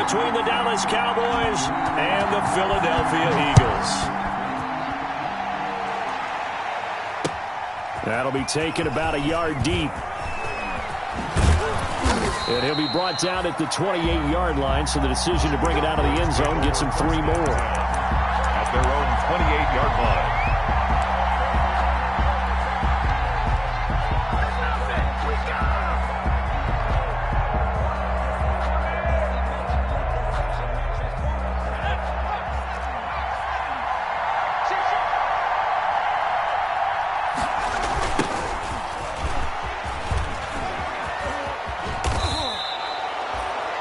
between the Dallas Cowboys and the Philadelphia Eagles. That'll be taken about a yard deep. And he'll be brought down at the 28-yard line, so the decision to bring it out of the end zone gets him 3 more. At their own 28-yard line.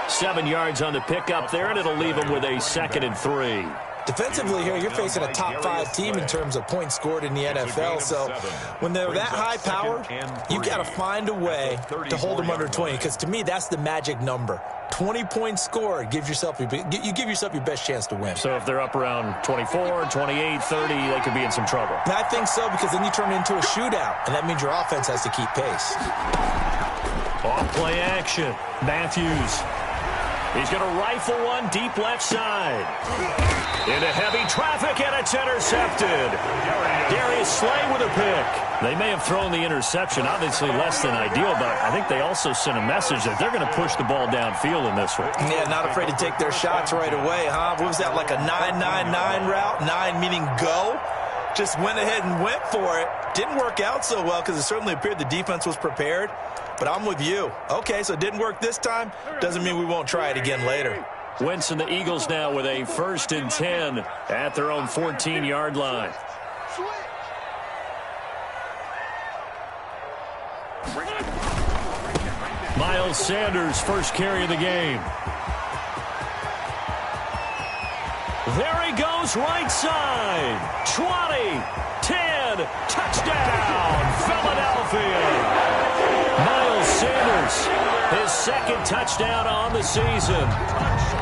Seven yards on the pickup there, and it'll leave them with a 2nd and 3. Defensively here, you're facing a top-5 team in terms of points scored in the NFL. So when they're that high power, you got to find a way to hold them under 20. Because to me, that's the magic number. 20 points scored gives yourself you give yourself your best chance to win. So if they're up around 24, 28, 30, they could be in some trouble. And I think so, because then you turn it into a shootout, and that means your offense has to keep pace. Off play action. Matthews. He's going to rifle one deep left side. Into heavy traffic, and it's intercepted. Darius Slay with a pick. They may have thrown the interception, obviously less than ideal, but I think they also sent a message that they're going to push the ball downfield in this one. Yeah, not afraid to take their shots right away, huh? What was that, like a 9-9-9 route? 9 meaning go? Just went ahead and went for it. Didn't work out so well because it certainly appeared the defense was prepared. But I'm with you. Okay, so it didn't work this time. Doesn't mean we won't try it again later. Wentz and the Eagles now with a 1st and 10 at their own 14-yard line. Miles Sanders, first carry of the game. There he goes, right side. 20, 10, touchdown, Philadelphia. Miles Sanders, his 2nd touchdown on the season.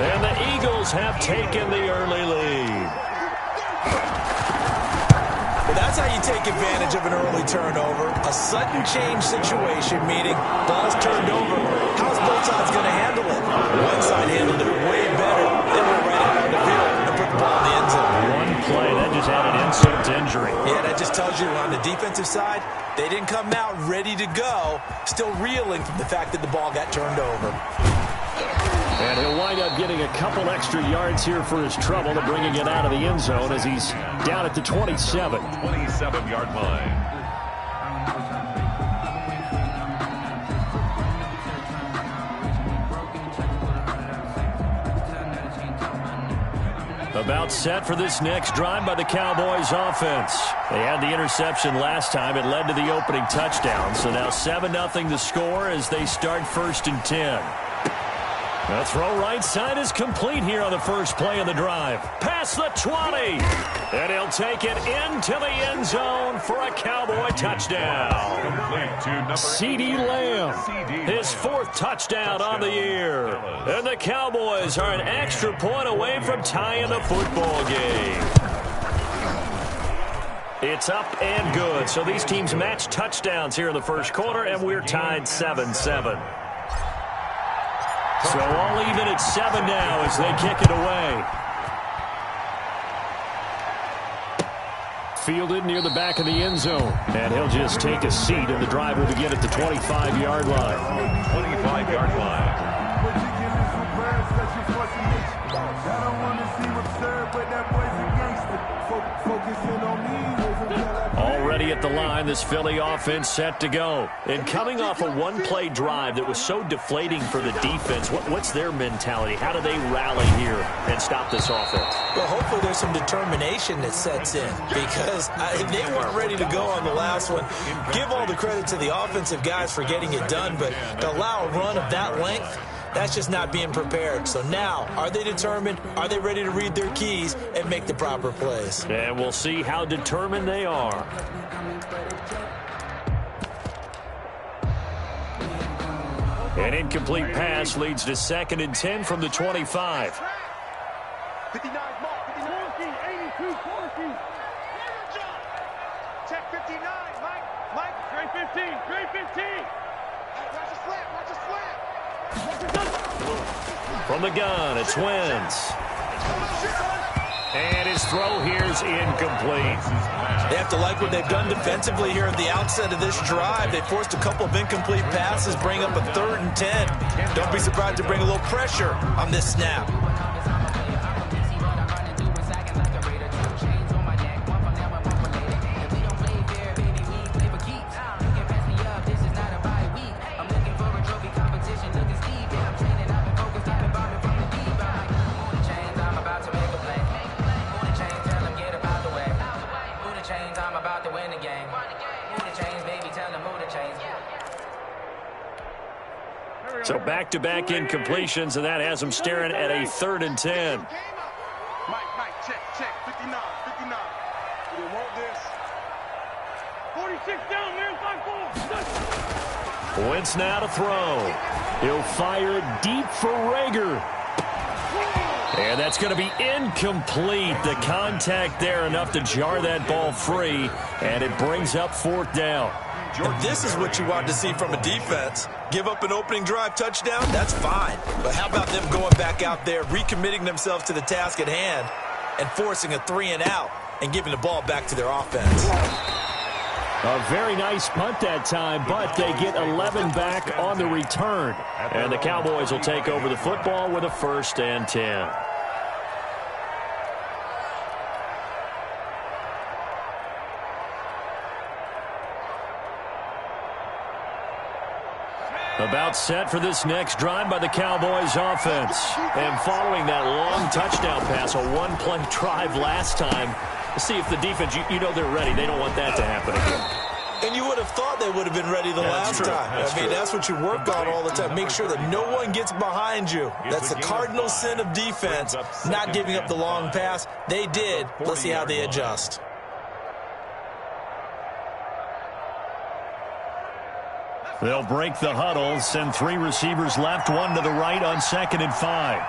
And the Eagles have taken the early lead. Well, that's how you take advantage of an early turnover. A sudden change situation, meaning ball's turned over. How's both sides going to handle it? One side handled it way better. They went right out on the field and put the ball in the end zone. One play, that just added insult to injury. Yeah, that just tells you on the defensive side, they didn't come out ready to go, still reeling from the fact that the ball got turned over. And he'll wind up getting a couple extra yards here for his trouble to bringing it out of the end zone as he's down at the 27. 27-yard line. About set for this next drive by the Cowboys offense. They had the interception last time. It led to the opening touchdown. So now 7-0 the score as they start 1st and 10. The throw right side is complete here on the first play of the drive. Past the 20. And he'll take it into the end zone for a Cowboy touchdown. CeeDee Lamb, his 4th touchdown on the year. And the Cowboys are an extra point away from tying the football game. It's up and good. So these teams match touchdowns here in the first quarter, and we're tied 7-7. So all even at 7 now as they kick it away. Fielded near the back of the end zone. And he'll just take a seat, and the drive will begin at the 25-yard line. 25-yard line. Already at the line, this Philly offense set to go. And coming off a one-play drive that was so deflating for the defense, what's their mentality? How do they rally here and stop this offense? Well, hopefully there's some determination that sets in because they weren't ready to go on the last one. Give all the credit to the offensive guys for getting it done, but to allow a run of that length, that's just not being prepared. So now, are they determined? Are they ready to read their keys and make the proper plays? And we'll see how determined they are. An incomplete pass leads to 2nd and 10 from the 25. 59, Mark, 59, 82, 40. Check 59, Mike, grade 15, grade 15. Watch the slant, watch the slant. From the gun, it's Wentz. And his throw here is incomplete. They have to like what they've done defensively here at the outset of this drive. They forced a couple of incomplete passes, bring up a 3rd and 10. Don't be surprised to bring a little pressure on this snap. So back-to-back incompletions, and that has them staring at a 3rd and 10. Mike, check. 59. We didn't want this. 46 down, man. 5-4. Wentz now to throw. He'll fire it deep for Rager. And that's going to be incomplete. The contact there enough to jar that ball free, and it brings up 4th down. And this is what you want to see from a defense. Give up an opening drive touchdown, that's fine. But how about them going back out there, recommitting themselves to the task at hand, and forcing a 3-and-out and giving the ball back to their offense. A very nice punt that time, but they get 11 back on the return. And the Cowboys will take over the football with a 1st and 10. About set for this next drive by the Cowboys offense. And following that long touchdown pass, a 1-play drive last time, see if the defense, you know they're ready. They don't want that to happen again. And you would have thought they would have been ready the last time. I mean, that's what you work on all the time. Make sure that no one gets behind you. That's the cardinal sin of defense, not giving up the long pass. They did. Let's see how they adjust. They'll break the huddle, send 3 receivers left, 1 to the right on 2nd and 5.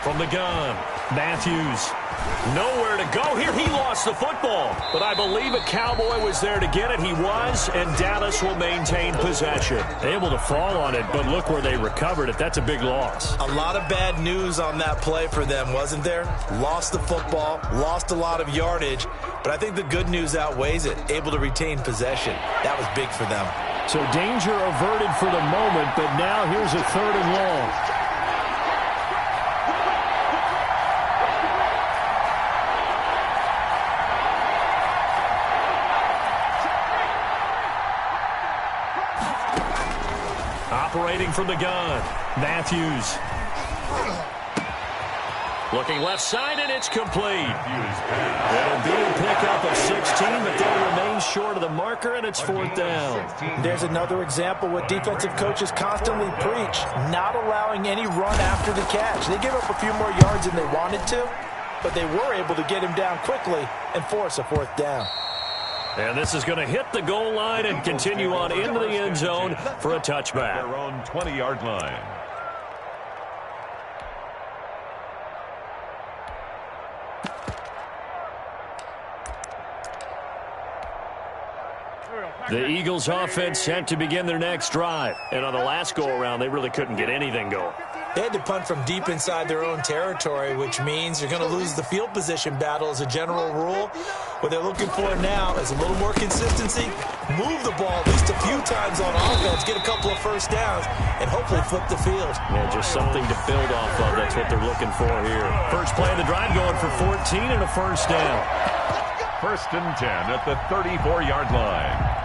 From the gun, Matthews. Nowhere to go here. He lost the football. But I believe a Cowboy was there to get it. He was, and Dallas will maintain possession. Able to fall on it, but look where they recovered it. That's a big loss. A lot of bad news on that play for them, wasn't there? Lost the football, lost a lot of yardage, but I think the good news outweighs it. Able to retain possession. That was big for them. So danger averted for the moment, but now here's a 3rd and long. Operating from the gun, Matthews. Looking left side, and it's complete. It'll be a pickup of 16, but they'll remain short of the marker, and it's 4th down. There's another example what defensive coaches constantly preach, not allowing any run after the catch. They gave up a few more yards than they wanted to, but they were able to get him down quickly and force a 4th down. And this is going to hit the goal line and continue on into the end zone for a touchback. Their own 20-yard line. The Eagles offense set to begin their next drive. And on the last go-around, they really couldn't get anything going. They had to punt from deep inside their own territory, which means you're going to lose the field position battle as a general rule. What they're looking for now is a little more consistency, move the ball at least a few times on offense, get a couple of 1st downs, and hopefully flip the field. Yeah, just something to build off of. That's what they're looking for here. First play of the drive going for 14 and a 1st down. 1st and 10 at the 34-yard line.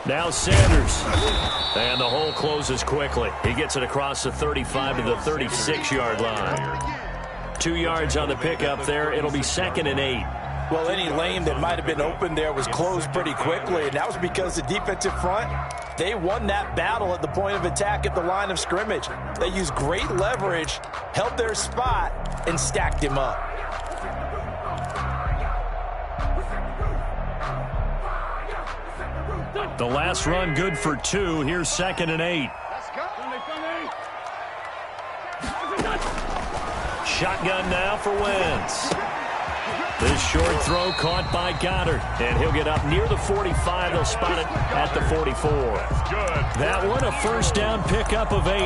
Now Sanders. And the hole closes quickly. He gets it across the 35 to the 36-yard line. 2 yards on the pickup there. It'll be 2nd and 8. Well, any lane that might have been open there was closed pretty quickly, and that was because the defensive front, they won that battle at the point of attack at the line of scrimmage. They used great leverage, held their spot, and stacked him up. The last run good for 2. Here's 2nd and 8. Shotgun now for Wentz. This short throw caught by Goddard, and he'll get up near the 45. They'll spot it at the 44. That one a first down pickup of 8.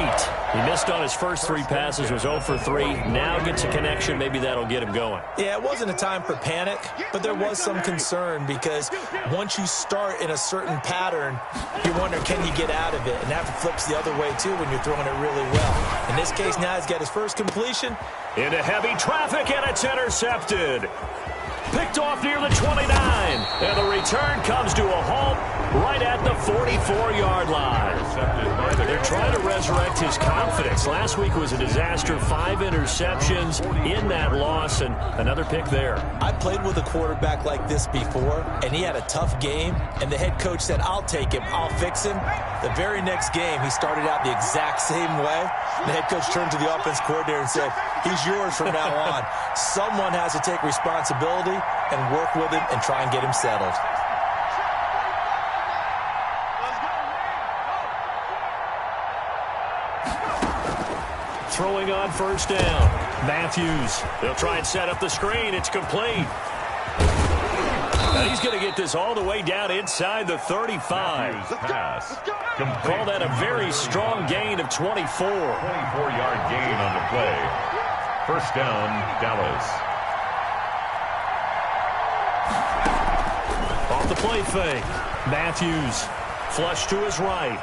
He missed on his first 3 passes, was 0 for 3. Now gets a connection. Maybe that'll get him going. Yeah, it wasn't a time for panic, but there was some concern because once you start in a certain pattern, you wonder, can you get out of it? And that flips the other way, too, when you're throwing it really well. In this case, now he's got his first completion. Into heavy traffic, and it's intercepted. Picked off near the 29, and the return comes to a halt right at the 44-yard line. They're trying to resurrect his confidence. Last week was a disaster, 5 interceptions in that loss, and another pick there. I played with a quarterback like this before, and he had a tough game, and the head coach said, I'll take him, I'll fix him. The very next game, he started out the exact same way. The head coach turned to the offense coordinator and said, he's yours from now on. Someone has to take responsibility and work with him and try and get him settled. Throwing on first down. Matthews. They'll try and set up the screen. It's complete. Now he's going to get this all the way down inside the 35. Pass. Call that a very strong gain of 24. 24-yard gain on the play. First down, Dallas. Off the play fake. Matthews flush to his right.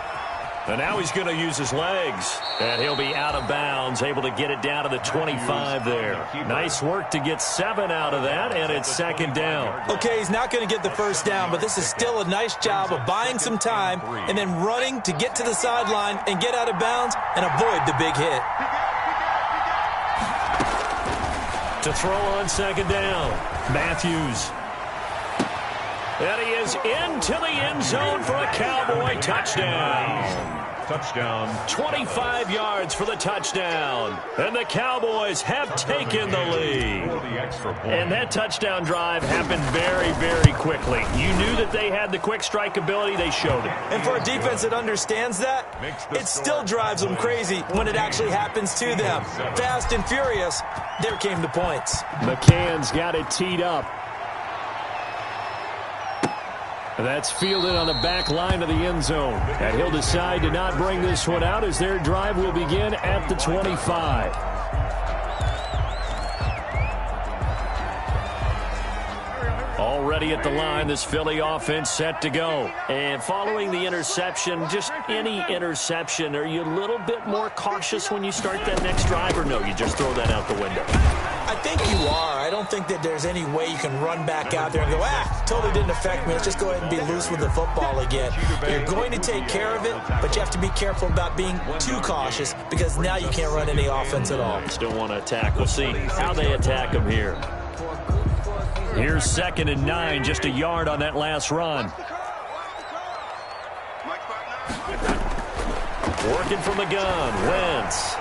And now he's going to use his legs. And he'll be out of bounds, able to get it down to the 25 there. Nice work to get 7 out of that, and it's 2nd down. Okay, he's not going to get the first down, but this is still a nice job of buying some time and then running to get to the sideline and get out of bounds and avoid the big hit. To throw on 2nd down, Matthews. And he is into the end zone for a Cowboy touchdown. Touchdown. 25 yards for the touchdown. And the Cowboys have taken the lead. And that touchdown drive happened very, very quickly. You knew that they had the quick strike ability. They showed it. And for a defense that understands that, it still drives them crazy when it actually happens to them. Fast and furious, there came the points. McCann's got it teed up. That's fielded on the back line of the end zone. And he'll decide to not bring this one out as their drive will begin at the 25. Already at the line, this Philly offense set to go. And following the interception, just any interception, are you a little bit more cautious when you start that next drive, or no, you just throw that out the window? I think you are. I don't think that there's any way you can run back out there and go, totally didn't affect me. Let's just go ahead and be loose with the football again. You're going to take care of it, but you have to be careful about being too cautious because now you can't run any offense at all. Still want to attack. We'll see how they attack them here. Here's 2nd and 9, just a yard on that last run. Working from the gun, Wentz.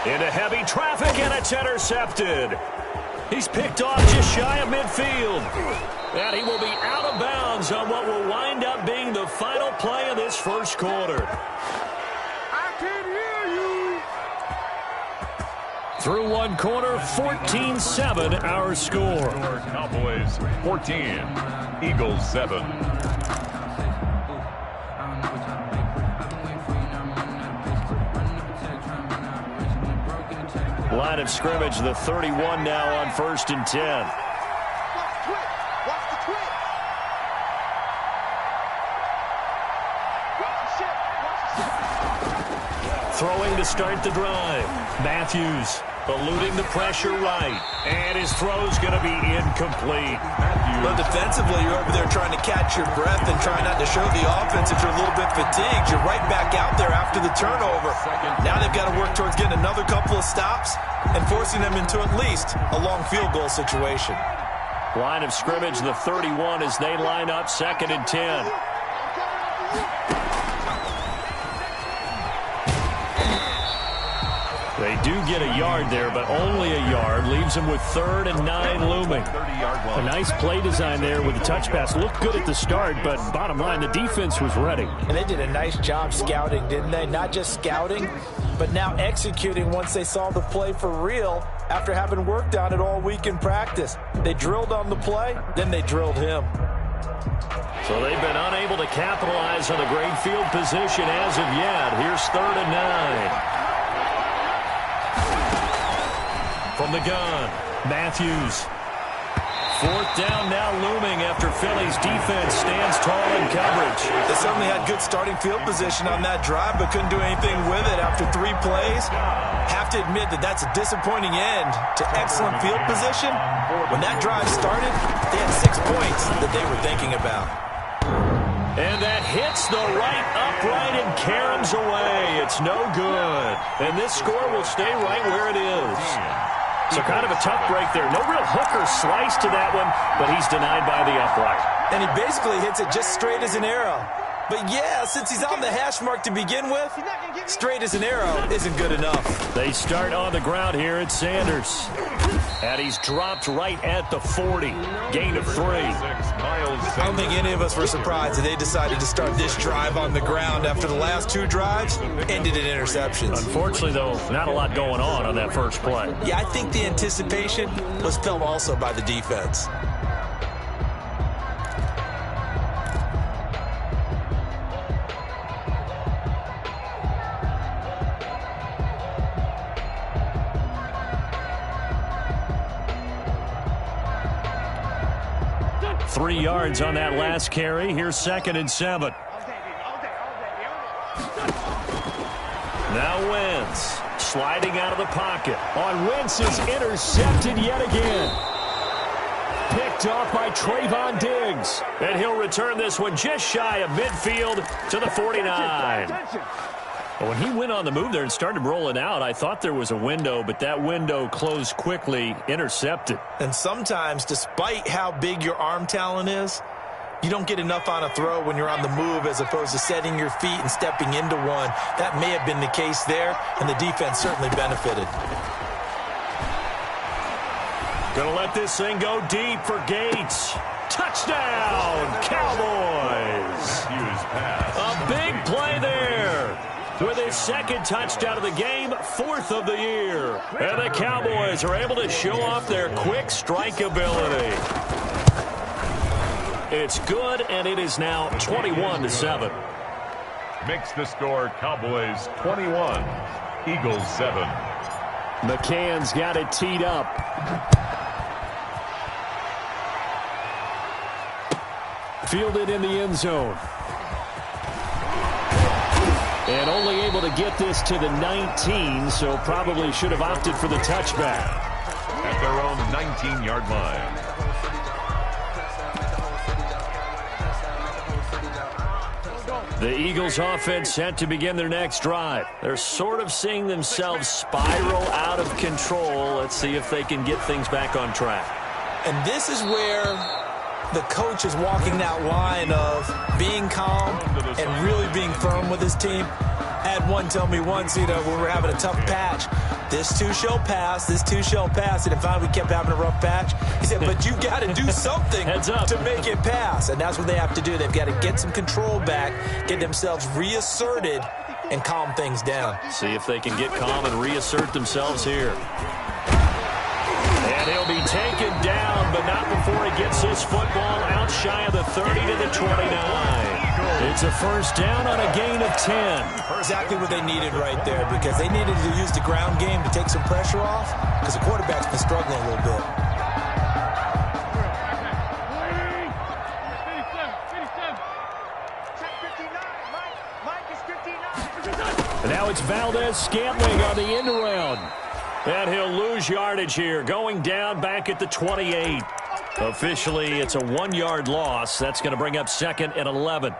Into heavy traffic, and it's intercepted. He's picked off just shy of midfield. And he will be out of bounds on what will wind up being the final play of this first quarter. I can hear you. Through one quarter, 14-7 our score. Cowboys 14, Eagles 7. Line of scrimmage, the 31 now on 1st and 10. Watch the twitch. Throwing to start the drive. Matthews eluding the pressure right. And his throw's going to be incomplete. But defensively, you're over there trying to catch your breath and try not to show the offense if you're a little bit fatigued. You're right back out there after the turnover. Now they've got to work towards getting another couple of stops and forcing them into at least a long field goal situation. Line of scrimmage, the 31, as they line up 2nd and 10. They do get a yard there, but only a yard. Leaves them with 3rd and 9 looming. A nice play design there with the touch pass. Looked good at the start, but bottom line, the defense was ready. And they did a nice job scouting, didn't they? Not just scouting, but now executing once they saw the play for real after having worked on it all week in practice. They drilled on the play, then they drilled him. So they've been unable to capitalize on a great field position as of yet. Here's 3rd and 9. From the gun, Matthews. 4th down now looming after Philly's defense stands tall in coverage. They certainly had good starting field position on that drive, but couldn't do anything with it after 3 plays. Have to admit that that's a disappointing end to excellent field position. When that drive started, they had 6 points that they were thinking about. And that hits the right upright and caroms away. It's no good. And this score will stay right where it is. So kind of a tough break there. No real hooker slice to that one, but he's denied by the upright. And he basically hits it just straight as an arrow. But yeah, since he's on the hash mark to begin with, straight as an arrow isn't good enough. They start on the ground here at Sanders. And he's dropped right at the 40. Gain of 3. I don't think any of us were surprised that they decided to start this drive on the ground after the last 2 drives ended in interceptions. Unfortunately, though, not a lot going on that first play. Yeah, I think the anticipation was felt also by the defense. Three yards on that last carry. Here's 2nd and 7. Now Wentz sliding out of the pocket. On Wentz is intercepted yet again. Picked off by Trayvon Diggs. And he'll return this one just shy of midfield to the 49. When he went on the move there and started rolling out, I thought there was a window, but that window closed quickly, intercepted. And sometimes, despite how big your arm talent is, you don't get enough on a throw when you're on the move as opposed to setting your feet and stepping into one. That may have been the case there, and the defense certainly benefited. Gonna let this thing go deep for Gates. Touchdown, Cowboys! A big play there. With his 2nd touchdown of the game, 4th of the year. And the Cowboys are able to show off their quick strike ability. It's good, and it is now 21-7. Makes the score Cowboys 21, Eagles 7. McCann's got it teed up. Fielded in the end zone. And only able to get this to the 19, so probably should have opted for the touchback. At their own 19-yard line. The Eagles offense set to begin their next drive. They're sort of seeing themselves spiral out of control. Let's see if they can get things back on track. And this is where the coach is walking that line of being calm and really being firm with his team. I had one tell me once, when we're having a tough patch, this too shall pass, this too shall pass. And finally we kept having a rough patch. He said, but you got to do something to make it pass. And that's what they have to do. They've got to get some control back, get themselves reasserted, and calm things down. See if they can get calm and reassert themselves here. And he'll be taken down, but not before he gets his football out shy of the 30 to the 29. It's a first down on a gain of 10. Exactly what they needed right there, because they needed to use the ground game to take some pressure off, because the quarterback's been struggling a little bit. And now it's Valdez-Scantling on the end around. And he'll lose yardage here, going down back at the 28. Officially, it's a 1-yard loss. That's going to bring up 2nd and 11.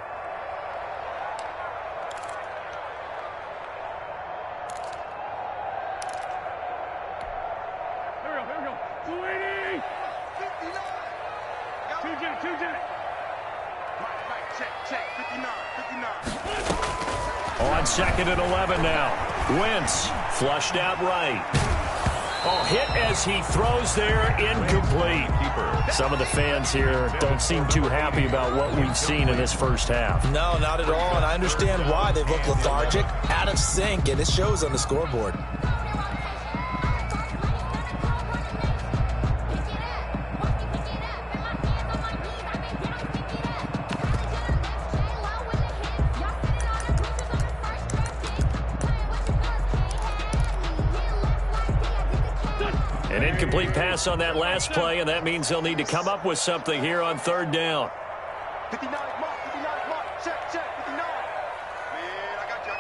On 2nd and 11 now. Wentz flushed out right. Oh, hit as he throws there, incomplete. Some of the fans here don't seem too happy about what we've seen in this first half. No, not at all, and I understand why. They've looked lethargic, out of sync, and it shows on the scoreboard. An incomplete pass on that last play, and that means they'll need to come up with something here on 3rd down. 59, mark, 59, mark. Check, 59. Man, I got you.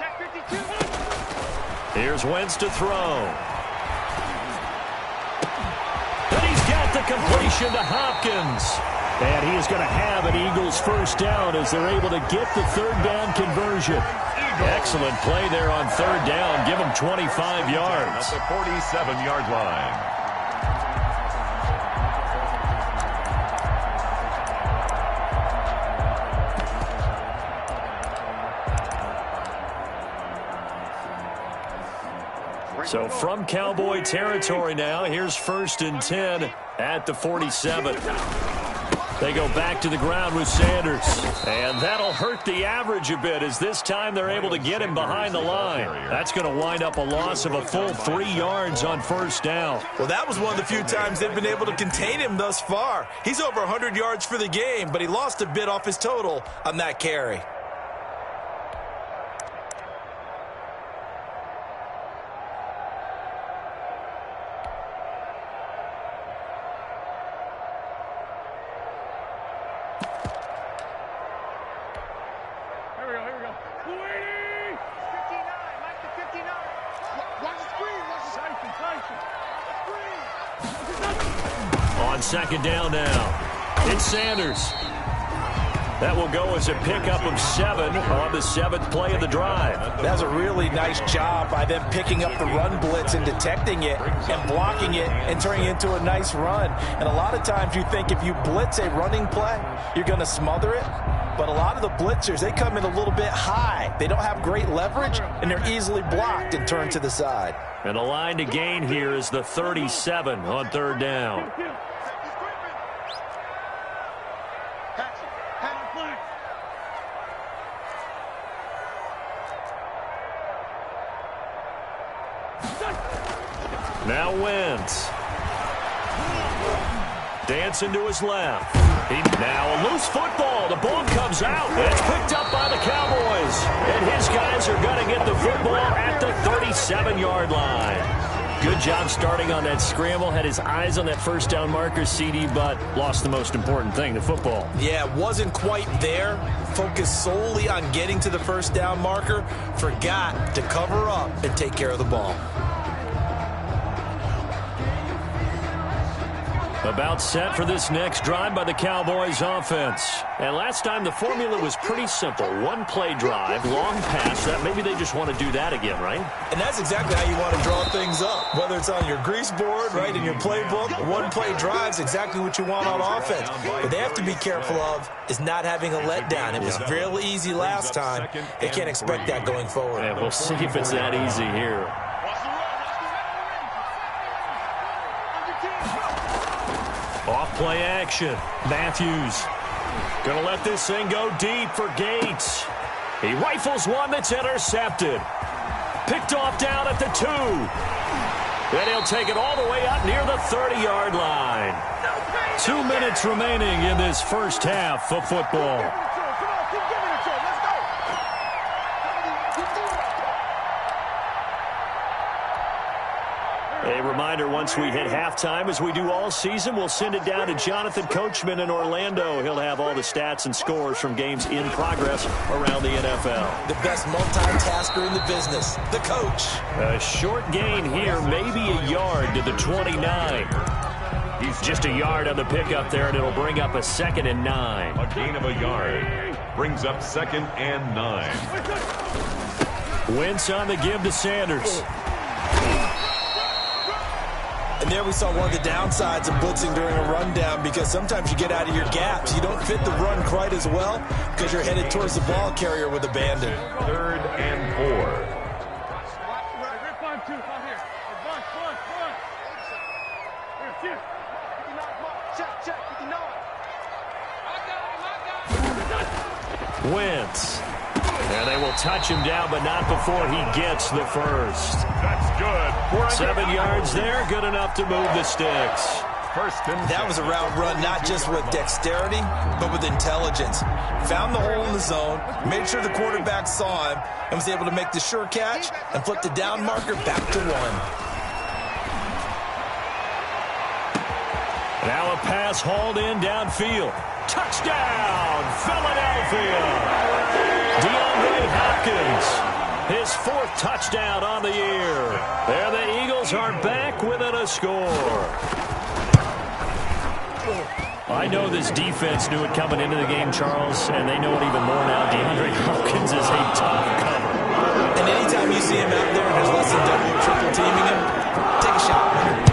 Check 52. Here's Wentz to throw. And he's got the completion to Hopkins. And he is going to have an Eagles first down as they're able to get the 3rd down conversion. Excellent play there on 3rd down. Give him 25 yards. At the 47-yard line. So from Cowboy territory now, here's 1st and 10 at the 47. They go back to the ground with Sanders. And that'll hurt the average a bit as this time they're able to get him behind the line. That's going to wind up a loss of a full 3 yards on 1st down. Well, that was one of the few times they've been able to contain him thus far. He's over 100 yards for the game, but he lost a bit off his total on that carry. On 2nd down now, it's Sanders. That will go as a pickup of 7 on the 7th play of the drive. That was a really nice job by them picking up the run blitz and detecting it and blocking it and turning it into a nice run. And a lot of times you think if you blitz a running play, you're going to smother it. But a lot of the blitzers, they come in a little bit high. They don't have great leverage, and they're easily blocked and turned to the side. And the line to gain here is the 37 on 3rd down. Now Wentz. Dancing to his left. Now a loose football. The ball comes out. It's picked up by the Cowboys. And his guys are going to get the football at the 37-yard line. Good job starting on that scramble. Had his eyes on that 1st down marker, CD, but lost the most important thing, the football. Yeah, wasn't quite there. Focused solely on getting to the 1st down marker. Forgot to cover up and take care of the ball. About set for this next drive by the Cowboys offense. And last time the formula was pretty simple. 1-play drive, long pass. That maybe they just want to do that again, right? And that's exactly how you want to draw things up. Whether it's on your grease board, right, in your playbook, 1-play drive's exactly what you want on offense. What they have to be careful of is not having a letdown. It was fairly easy last time. They can't expect that going forward. And we'll see if it's that easy here. Off-play action. Matthews going to let this thing go deep for Gates. He rifles one that's intercepted. Picked off down at the 2. Then he'll take it all the way up near the 30-yard line. 2 minutes remaining in this first half of football. A reminder, once we hit halftime, as we do all season, we'll send it down to Jonathan Coachman in Orlando. He'll have all the stats and scores from games in progress around the NFL. The best multitasker in the business, the coach. A short gain here, maybe a yard to the 29. He's just a yard on the pickup there, and it'll bring up a 2nd and 9. A gain of a yard brings up 2nd and 9. Wentz on the give to Sanders. And there we saw one of the downsides of blitzing during a rundown, because sometimes you get out of your gaps. You don't fit the run quite as well because you're headed towards the ball carrier with abandon. 3rd and 4. Wentz. And they will touch him down, but not before he gets the first. That's good. 7 yards there, good enough to move the sticks. That was a route run not just with dexterity, but with intelligence. Found the hole in the zone, made sure the quarterback saw him, and was able to make the sure catch and flip the down marker back to 1. Now a pass hauled in downfield. Touchdown, Philadelphia! DeAndre Hopkins, his 4th touchdown on the year. There the Eagles are back within a score. I know this defense knew it coming into the game, Charles, and they know it even more now. DeAndre Hopkins is a tough cover. And anytime you see him out there and there's less than double or triple teaming him, take a shot.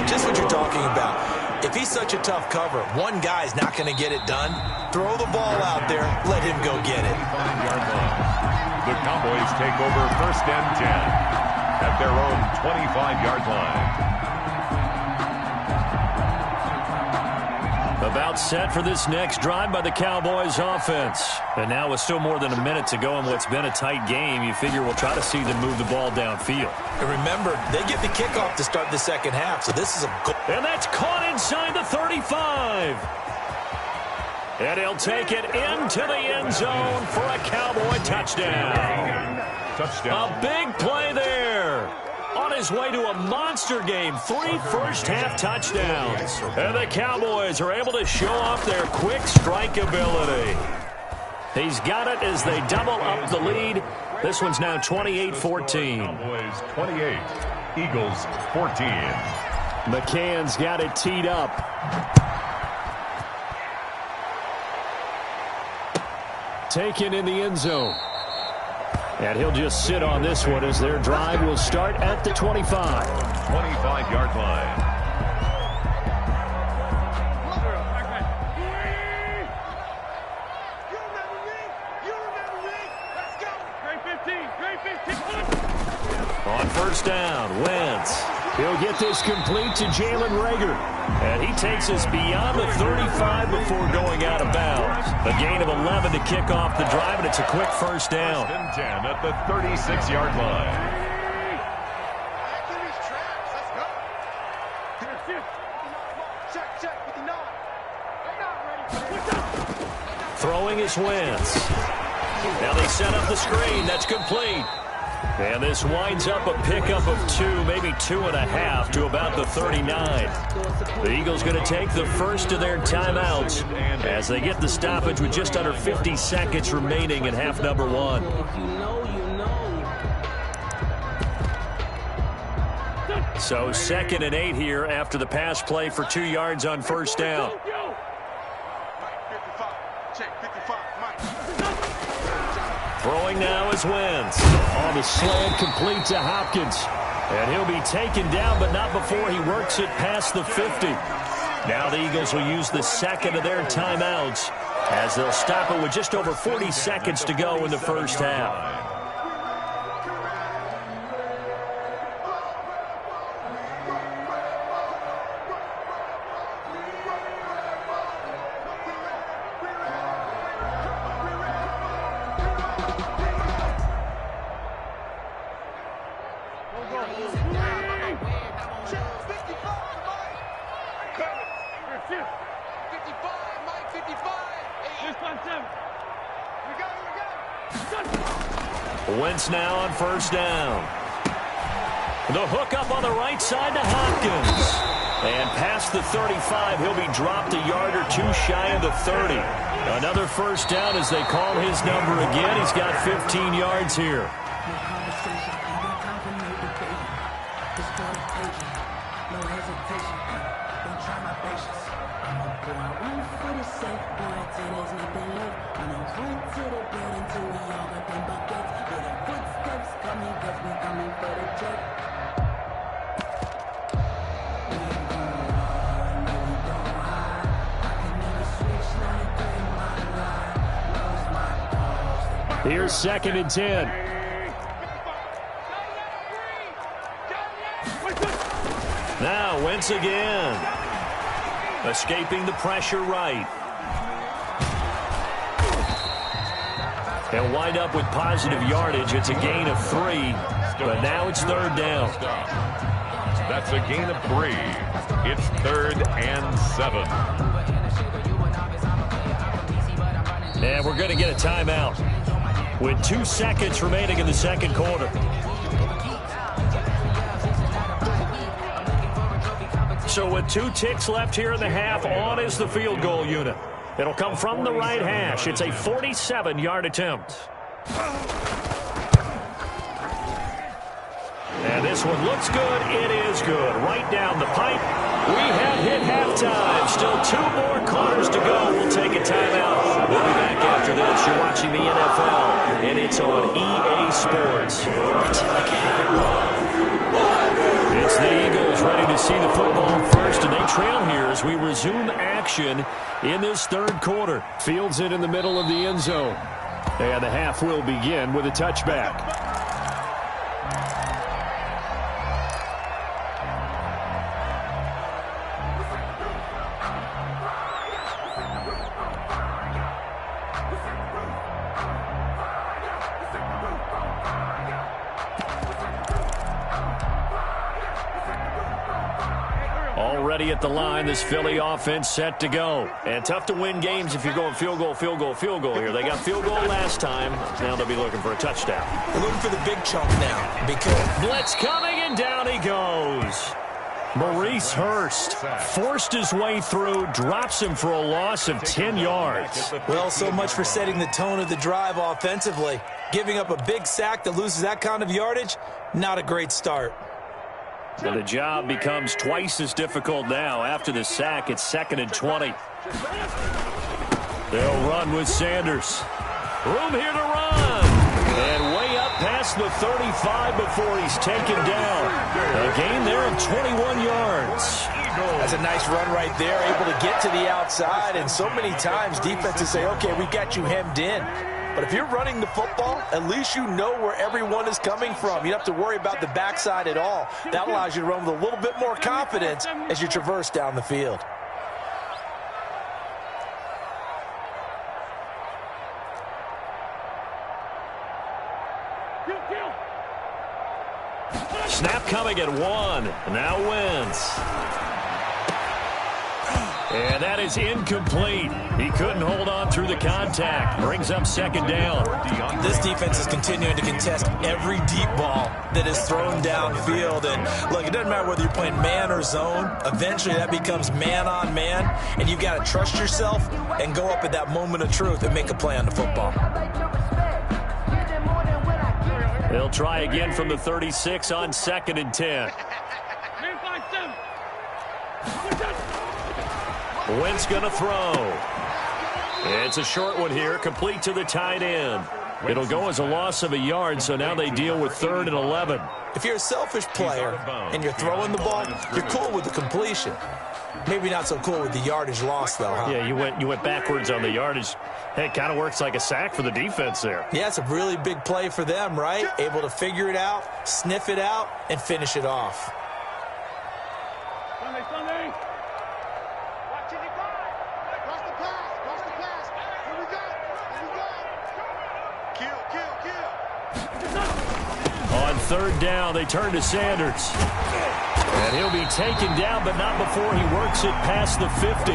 Just what you're talking about. If he's such a tough cover, one guy's not going to get it done. Throw the ball out there. Let him go get it. The Cowboys take over 1st and 10 at their own 25-yard line. About set for this next drive by the Cowboys offense. And now with still more than a minute to go in what's been a tight game, you figure we'll try to see them move the ball downfield. And remember, they get the kickoff to start the second half, so this is a goal. And that's caught inside the 35. And he'll take it into the end zone for a Cowboy touchdown. Touchdown. A big play there. On his way to a monster game, 3 first-half touchdowns. And the Cowboys are able to show off their quick strike ability. He's got it as they double up the lead. This one's now 28-14. Cowboys 28, Eagles 14. McCann's got it teed up. Taken in the end zone. And he'll just sit on this one as their drive will start at the 25. 25-yard line. On 1st down, Wentz. He'll get this complete to Jalen Reagor. And he takes us beyond the 35 before going out of bounds. A gain of 11 to kick off the drive, and it's a quick 1st down. 1st and 10 at the 36-yard line. Throwing is Wentz. Now they set up the screen. That's complete. And this winds up a pickup of 2, maybe 2.5 to about the 39. The Eagles going to take the first of their timeouts as they get the stoppage with just under 50 seconds remaining in half number 1. So 2nd and 8 here after the pass play for 2 yards on 1st down. Throwing now is Wentz. On the slant, complete to Hopkins. And he'll be taken down, but not before he works it past the 50. Now the Eagles will use the 2nd of their timeouts as they'll stop it with just over 40 seconds to go in the 1st half. Wentz now on 1st down. The hook up on the right side to Hopkins. And past the 35, he'll be dropped a yard or 2 shy of the 30. Another 1st down as they call his number again. He's got 15 yards here. Here's 2nd and 10. Now Wentz again. Escaping the pressure right. He'll wind up with positive yardage. It's a gain of 3, but now it's 3rd down. That's a gain of 3. It's 3rd and 7. And we're going to get a timeout with 2 seconds remaining in the 2nd quarter. So with 2 ticks left here in the half, on is the field goal unit. It'll come from the right hash. It's a 47-yard attempt. And this one looks good. It is good. Right down the pipe. We have hit halftime. Still 2 more quarters to go. We'll take a timeout. We'll be back after this. You're watching the NFL, and it's on EA Sports. It's the Eagles ready to see the football first, and they trail here as we resume action in this 3rd quarter. Fields it in the middle of the end zone. And the half will begin with a touchback. Already at the line, this Philly offense set to go. And tough to win games if you're going field goal, field goal, field goal here. They got field goal last time. Now they'll be looking for a touchdown. They're looking for the big chunk now. Because blitz coming, and down he goes. Maurice Hurst forced his way through, drops him for a loss of 10 yards. Well, so much for setting the tone of the drive offensively. Giving up a big sack that loses that kind of yardage, not a great start. And the job becomes twice as difficult now. After the sack, it's 2nd and 20. They'll run with Sanders. Room here to run. And way up past the 35 before he's taken down. A gain there of 21 yards. That's a nice run right there, able to get to the outside. And so many times defenses say, okay, we got you hemmed in. But if you're running the football, at least you know where everyone is coming from. You don't have to worry about the backside at all. That allows you to run with a little bit more confidence as you traverse down the field. Snap coming at 1. Now Wentz. And that is incomplete. He couldn't hold on through the contact. Brings up 2nd down. This defense is continuing to contest every deep ball that is thrown downfield. And look, it doesn't matter whether you're playing man or zone. Eventually that becomes man on man. And you've got to trust yourself and go up at that moment of truth and make a play on the football. They'll try again from the 36 on 2nd and 10. Wentz going to throw. It's a short one here, complete to the tight end. It'll go as a loss of a yard, so now they deal with 3rd and 11. If you're a selfish player and you're throwing the ball, you're cool with the completion. Maybe not so cool with the yardage loss, though, huh? Yeah, you went backwards on the yardage. Hey, it kind of works like a sack for the defense there. Yeah, it's a really big play for them, right? Able to figure it out, sniff it out, and finish it off. On 3rd down, they turn to Sanders. And he'll be taken down, but not before he works it past the 50.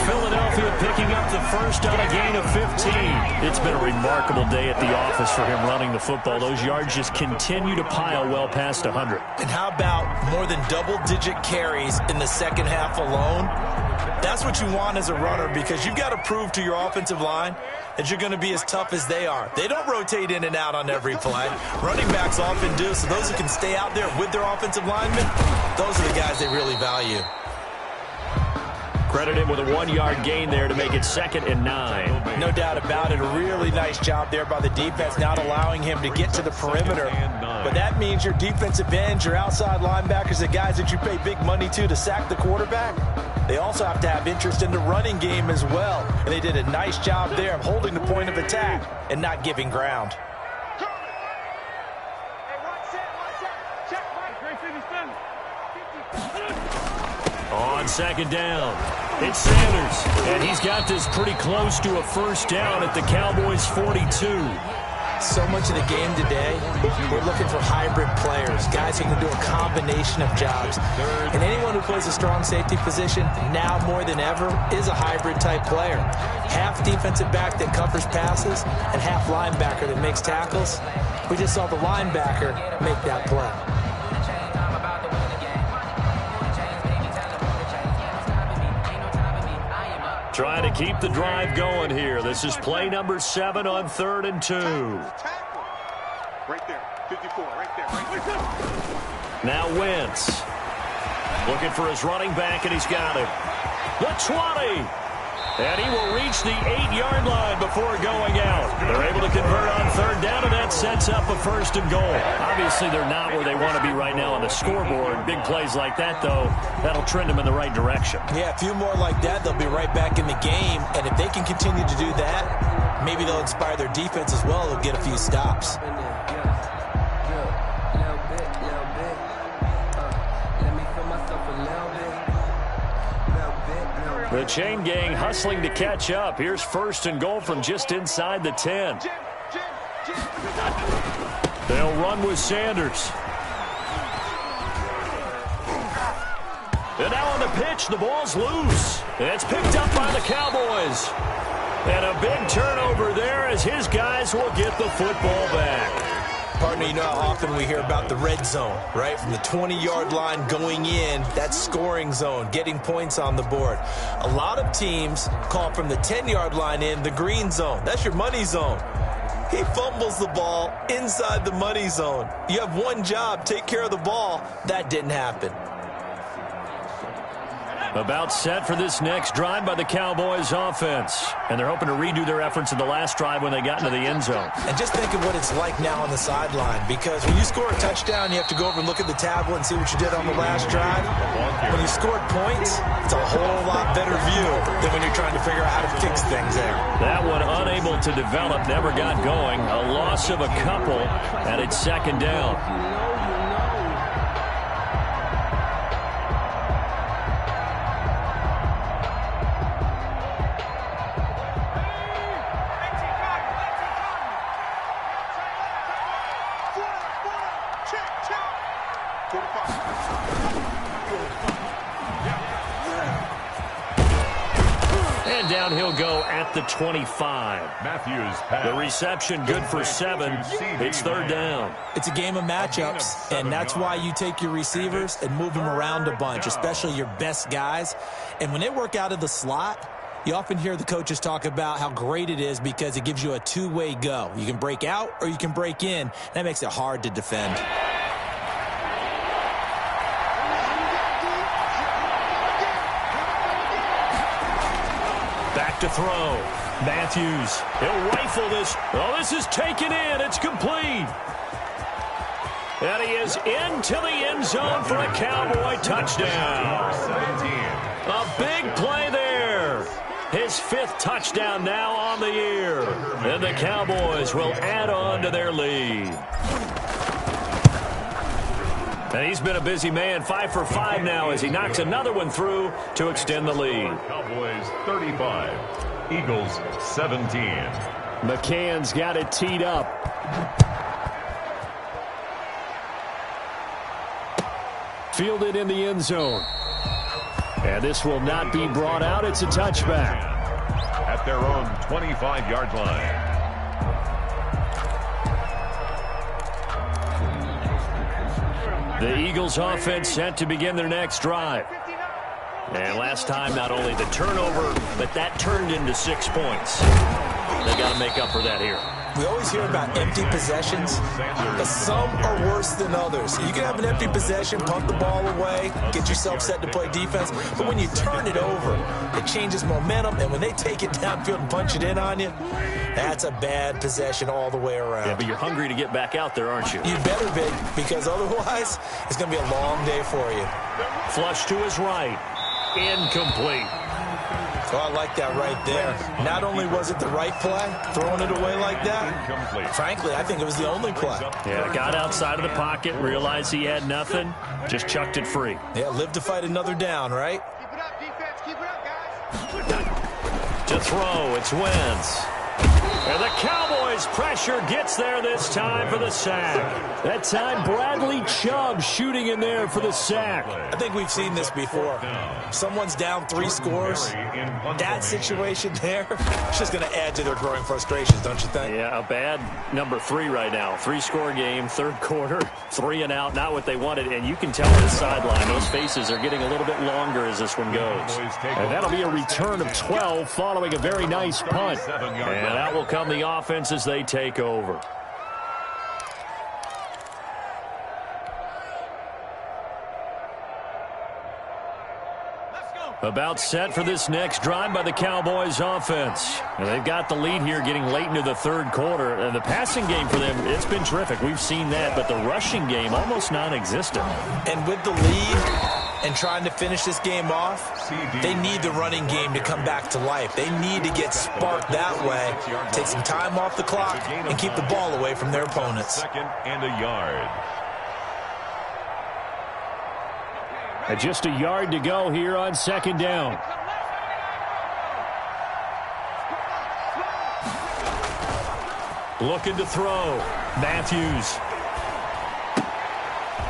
Philadelphia picking up the first on a gain of 15. It's been a remarkable day at the office for him running the football. Those yards just continue to pile well past 100. And how about more than double-digit carries in the second half alone? That's what you want as a runner, because you've got to prove to your offensive line that you're going to be as tough as they are. They don't rotate in and out on every play. Running backs often do, so those who can stay out there with their offensive linemen, those are the guys they really value. Credit him with a 1-yard gain there to make it 2nd and 9. No doubt about it. A really nice job there by the defense, not allowing him to get to the perimeter. But that means your defensive ends, your outside linebackers, the guys that you pay big money to sack the quarterback, they also have to have interest in the running game as well. And they did a nice job there of holding the point of attack and not giving ground. On 2nd down, it's Sanders, and he's got this pretty close to a first down at the Cowboys' 42. So much of the game today, we're looking for hybrid players, guys who can do a combination of jobs. And anyone who plays a strong safety position, now more than ever, is a hybrid-type player. Half defensive back that covers passes and half linebacker that makes tackles. We just saw the linebacker make that play. Trying to keep the drive going here. This is play number 7 on 3rd and 2. Right there, 54, right there. Now Wentz. Looking for his running back, and he's got him. The 20. And he will reach the 8-yard line before going out. They're able to convert on 3rd down, and that sets up a 1st and goal. Obviously, they're not where they want to be right now on the scoreboard. Big plays like that, though, that'll trend them in the right direction. Yeah, a few more like that, they'll be right back in the game. And if they can continue to do that, maybe they'll inspire their defense as well. They'll get a few stops. The chain gang hustling to catch up. Here's 1st and goal from just inside the 10. They'll run with Sanders. And now on the pitch, the ball's loose. It's picked up by the Cowboys. And a big turnover there as his guys will get the football back. Partner, you know how often we hear about the red zone, right? From the 20-yard line going in, that's scoring zone, getting points on the board. A lot of teams call from the 10-yard line in the green zone. That's your money zone. He fumbles the ball inside the money zone. You have one job, take care of the ball. That didn't happen. About set for this next drive by the Cowboys offense. And they're hoping to redo their efforts in the last drive when they got into the end zone. And just think of what it's like now on the sideline, because when you score a touchdown, you have to go over and look at the tablet and see what you did on the last drive. When you scored points, it's a whole lot better view than when you're trying to figure out how to fix things there. That one unable to develop, never got going. A loss of a couple, and it's 2nd down. And down he'll go at the 25. Matthews pass. The reception good for 7. It's 3rd down. It's a game of matchups, and that's why you take your receivers and move them around a bunch, especially your best guys. And when they work out of the slot, you often hear the coaches talk about how great it is because it gives you a two-way go. You can break out or you can break in. That makes it hard to defend. Back to throw. Matthews. He'll rifle this. Oh, this is taken in. It's complete. And he is into the end zone for a Cowboy touchdown. A big play there. His 5th touchdown now on the year. And the Cowboys will add on to their lead. And he's been a busy man, 5 for 5 now as he knocks another one through to extend the lead. Cowboys 35, Eagles 17. McCann's got it teed up. Fielded in the end zone. And this will not be brought out. It's a touchback. At their own 25-yard line. The Eagles offense set to begin their next drive. And last time, not only the turnover, but that turned into 6 points. They got to make up for that here. We always hear about empty possessions, but some are worse than others. You can have an empty possession, punt the ball away, get yourself set to play defense, but when you turn it over, it changes momentum, and when they take it downfield and punch it in on you, that's a bad possession all the way around. Yeah, but you're hungry to get back out there, aren't you? You better be, because otherwise, it's going to be a long day for you. Flush to his right. Incomplete. Oh, I like that right there. Not only was it the right play, throwing it away like that, frankly, I think it was the only play. Yeah, got outside of the pocket, realized he had nothing, just chucked it free. Yeah, live to fight another down, right? Keep it up, defense. Keep it up, guys. To throw, it's Wentz. And the Cowboys' pressure gets there this time for the sack. That time, Bradley Chubb shooting in there for the sack. I think we've seen this before. Someone's down 3 scores. That situation there, it's just going to add to their growing frustrations, don't you think? Yeah, a bad number 3 right now. 3-score game, third quarter, 3 and out, not what they wanted. And you can tell on the sideline, those faces are getting a little bit longer as this one goes. And that'll be a return of 12 following a very nice punt. And out will come the offense as they take over. About set for this next drive by the Cowboys offense. And they've got the lead here getting late into the third quarter. And the passing game for them, it's been terrific. We've seen that. But the rushing game, almost non-existent. And with the lead and trying to finish this game off, they need the running game to come back to life. They need to get sparked that way, take some time off the clock, and keep the ball away from their opponents. Second and a yard. And just a yard to go here on second down. Looking to throw. Matthews.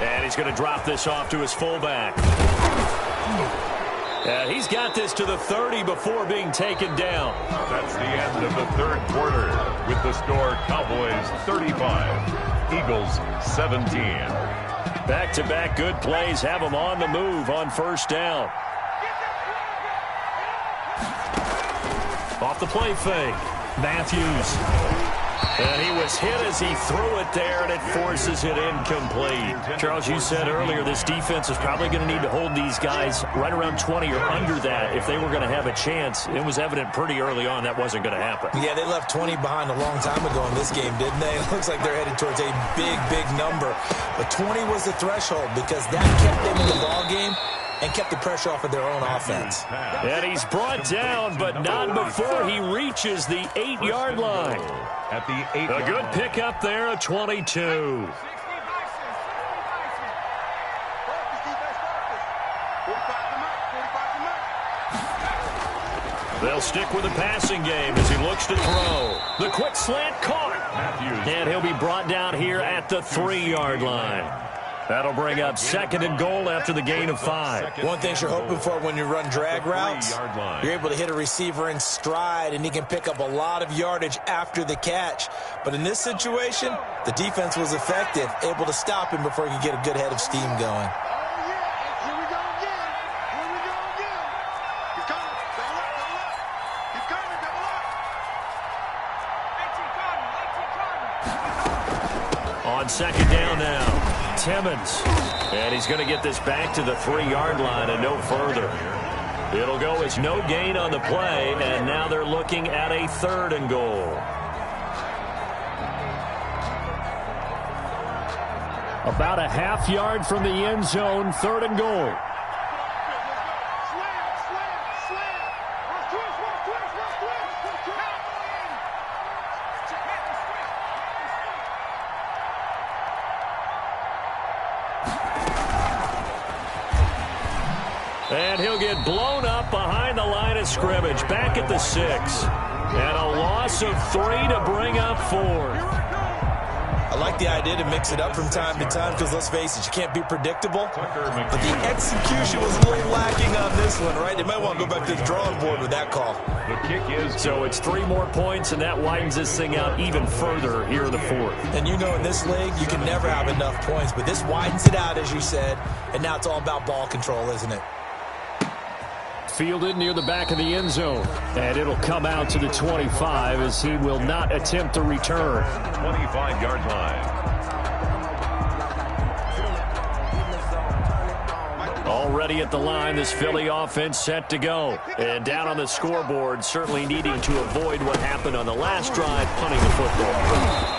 And he's going to drop this off to his fullback. And he's got this to the 30 before being taken down. That's the end of the third quarter with the score Cowboys 35, Eagles 17. Back-to-back good plays have them on the move on first down. Off the play fake. Matthews. And he was hit as he threw it there, and it forces it incomplete. Charles, you said earlier this defense is probably going to need to hold these guys right around 20 or under that if they were going to have a chance. It was evident pretty early on that wasn't going to happen. Yeah, they left 20 behind a long time ago in this game, didn't they? It looks like they're headed towards a big, big number. But 20 was the threshold because that kept them in the ball game and kept the pressure off of their own offense. And he's brought down, but not before he reaches the 8-yard line. At the 8-yard A good pickup there, a 22. They'll stick with the passing game as he looks to throw. The quick slant caught. And he'll be brought down here at the 3-yard line. That'll bring up second and goal after the gain of 5. One thing you're hoping for when you run drag routes, you're able to hit a receiver in stride, and he can pick up a lot of yardage after the catch. But in this situation, the defense was effective, able to stop him before he could get a good head of steam going. On second down now. Timmons. And he's going to get this back to the 3-yard line and no further. It'll go as no gain on the play, and now they're looking at a 3rd and goal. About a half yard from the end zone, 3rd and goal. And he'll get blown up behind the line of scrimmage, back at the 6. And a loss of 3 to bring up 4th. I like the idea to mix it up from time to time because, let's face it, you can't be predictable. But the execution was a little lacking on this one, right? They might want to go back to the drawing board with that call. The kick is so it's 3 more points, and that widens this thing out even further here in the 4th. And you know in this league, you can never have enough points. But this widens it out, as you said. And now it's all about ball control, isn't it? fielded near the back of the end zone. And it'll come out to the 25 as he will not attempt to return. 25-yard line. Already at the line, this Philly offense set to go. And down on the scoreboard, certainly needing to avoid what happened on the last drive, punting the football.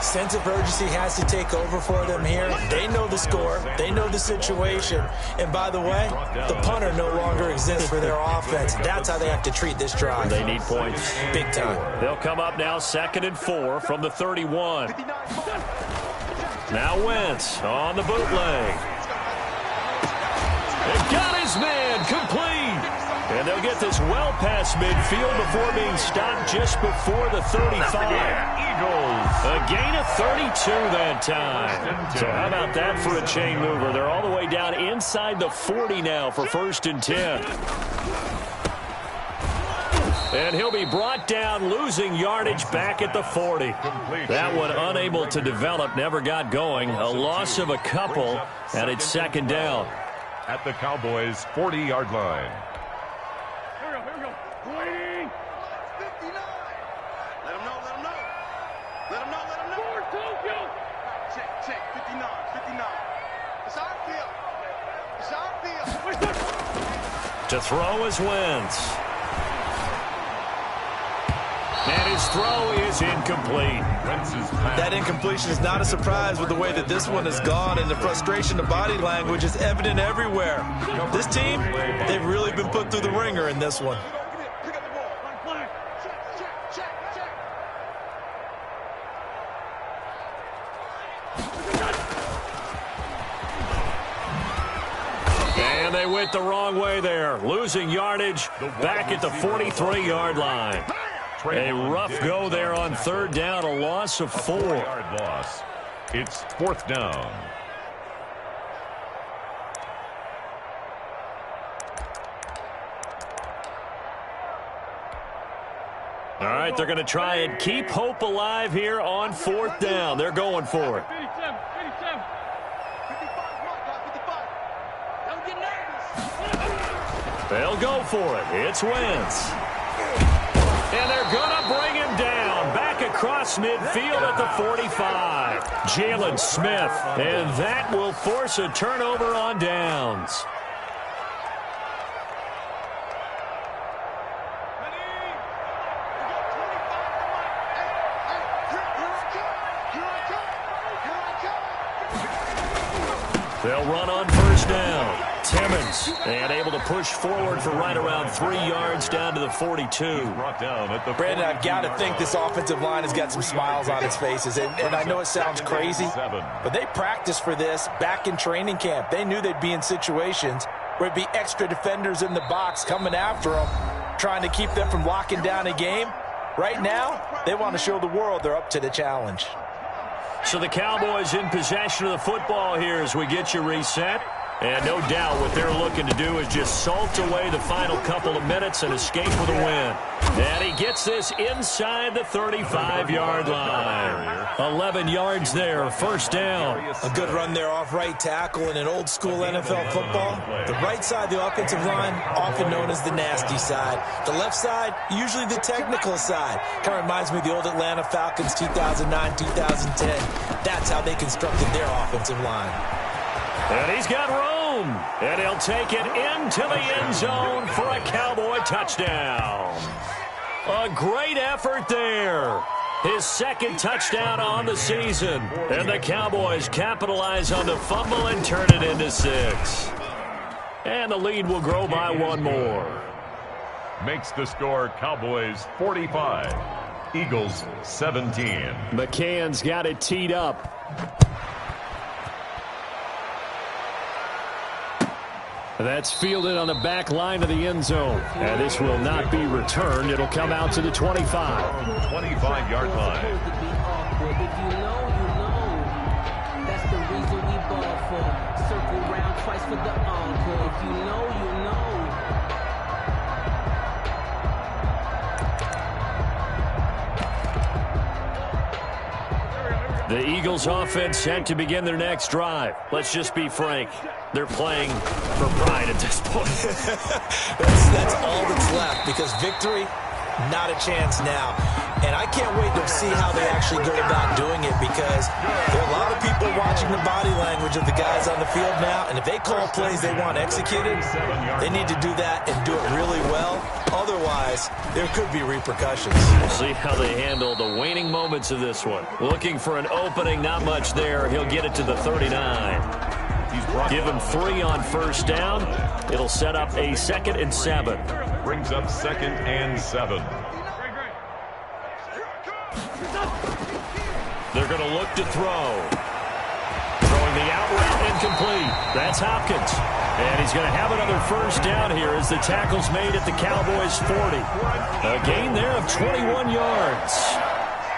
Sense of urgency has to take over for them here. They know the score. They know the situation. And by the way, the punter no longer exists for their offense. That's how they have to treat this drive. They need points. Big time. They'll come up now 2nd and 4 from the 31. Now Wentz on the bootleg. And got his man complete. And they'll get this well past midfield before being stopped just before the 35. Eagles. A gain of 32 that time. So how about that for a chain mover? They're all the way down inside the 40 now for 1st and 10. And he'll be brought down, losing yardage back at the 40. That one unable to develop, never got going. A loss of a couple, and it's 2nd down. At the Cowboys' 40-yard line. Here we go. Waiting. 59. Let him know. Let him know. Check. 59. It's our field. To throw is Wentz. And his throw is incomplete. That incompletion is not a surprise with the way that this one has gone, and the frustration of body language is evident everywhere. This team, they've really been put through the ringer in this one. Pick up the ball. Check. And they went the wrong way there, losing yardage back at the 43-yard line. A rough go there on 3rd down, a loss of 4. 4-yard loss. It's 4th down. All right, they're going to try and keep hope alive here on 4th down. They're going for it. 57. 55. Don't get nervous. They'll go for it. It's Wentz. And they're going to bring him down back across midfield at the 45. Jalen Smith. And that will force a turnover on downs. They'll run on 1st down. Timmons, and able to push forward for right around 3 yards down to the 42. Brought down at the Brandon, I've got to think this offensive line has got some smiles on its faces. And I know it sounds crazy, but they practiced for this back in training camp. They knew they'd be in situations where it'd be extra defenders in the box coming after them, trying to keep them from locking down a game. Right now, they want to show the world they're up to the challenge. So the Cowboys in possession of the football here as we get you reset. And no doubt what they're looking to do is just salt away the final couple of minutes and escape with a win. And he gets this inside the 35-yard line. 11 yards there, 1st down. A good run there off right tackle in an old-school NFL football. The right side of the offensive line, often known as the nasty side. The left side, usually the technical side. Kind of reminds me of the old Atlanta Falcons 2009, 2010. That's how they constructed their offensive line. And he's got room. And he'll take it into the end zone for a Cowboy touchdown. A great effort there. His 2nd touchdown on the season. And the Cowboys capitalize on the fumble and turn it into 6. And the lead will grow by 1 more. Makes the score Cowboys 45. Eagles 17. McCann's got it teed up. That's fielded on the back line of the end zone. And this will not be returned. It'll come out to the 25. 25-yard line. If you know, you know. That's the reason we ball for. Circle round twice for the encore. If you know, you know. The Eagles offense set to begin their next drive. Let's just be frank. They're playing for pride at this point. that's all that's left, because victory, not a chance now. And I can't wait to see how they actually go about doing it, because there are a lot of people watching the body language of the guys on the field now, and if they call plays they want executed, they need to do that and do it really well. Otherwise, there could be repercussions. We'll see how they handle the waning moments of this one. Looking for an opening, not much there. He'll get it to the 39. Give him 3 on first down. It'll set up a 2nd and 7. Brings up 2nd and 7. They're going to look to throw. Throwing the out route, incomplete. That's Hopkins. And he's going to have another first down here as the tackle's made at the Cowboys' 40. A gain there of 21 yards.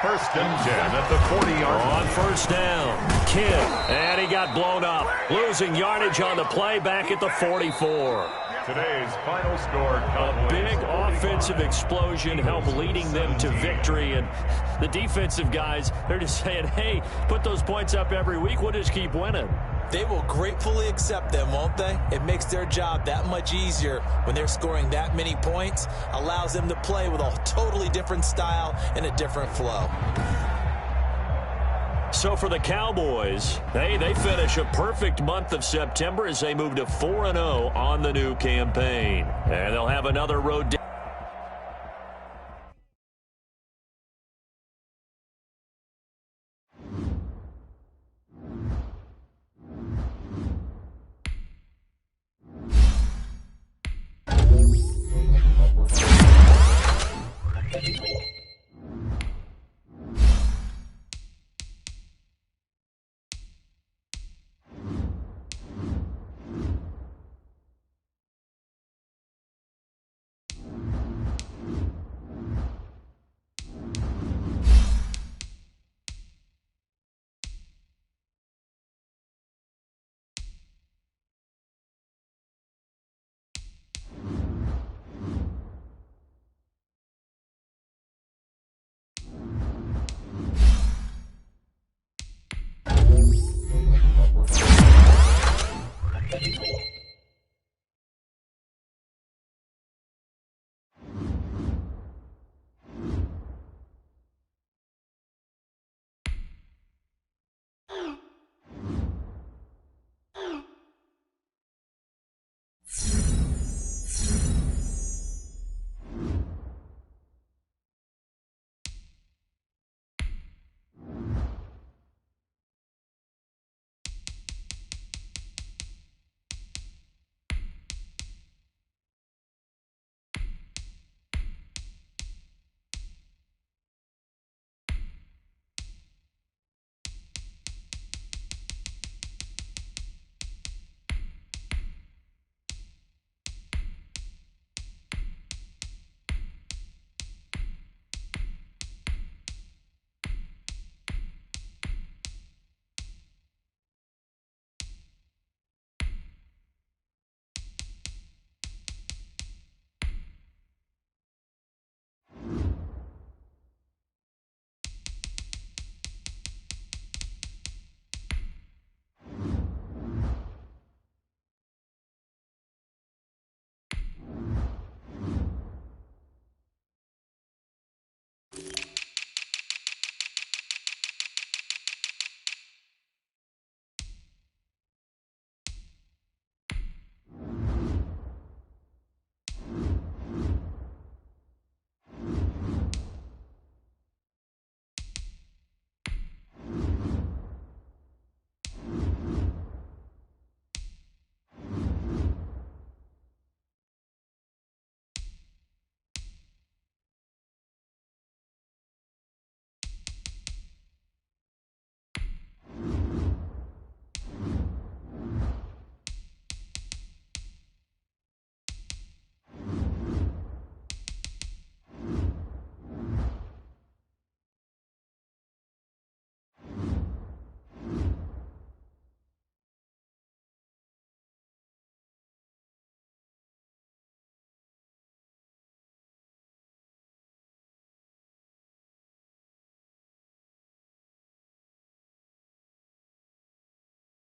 1st and 10 at the 40-yard line. On first down, Kidd. And he got blown up. Losing yardage on the play back at the 44. Today's final score, A big offensive explosion helped leading them to victory. And the defensive guys, they're just saying, hey, put those points up every week. We'll just keep winning. They will gratefully accept them, won't they? It makes their job that much easier when they're scoring that many points. Allows them to play with a totally different style and a different flow. So for the Cowboys, they finish a perfect month of September as they move to 4-0 on the new campaign. And they'll have another road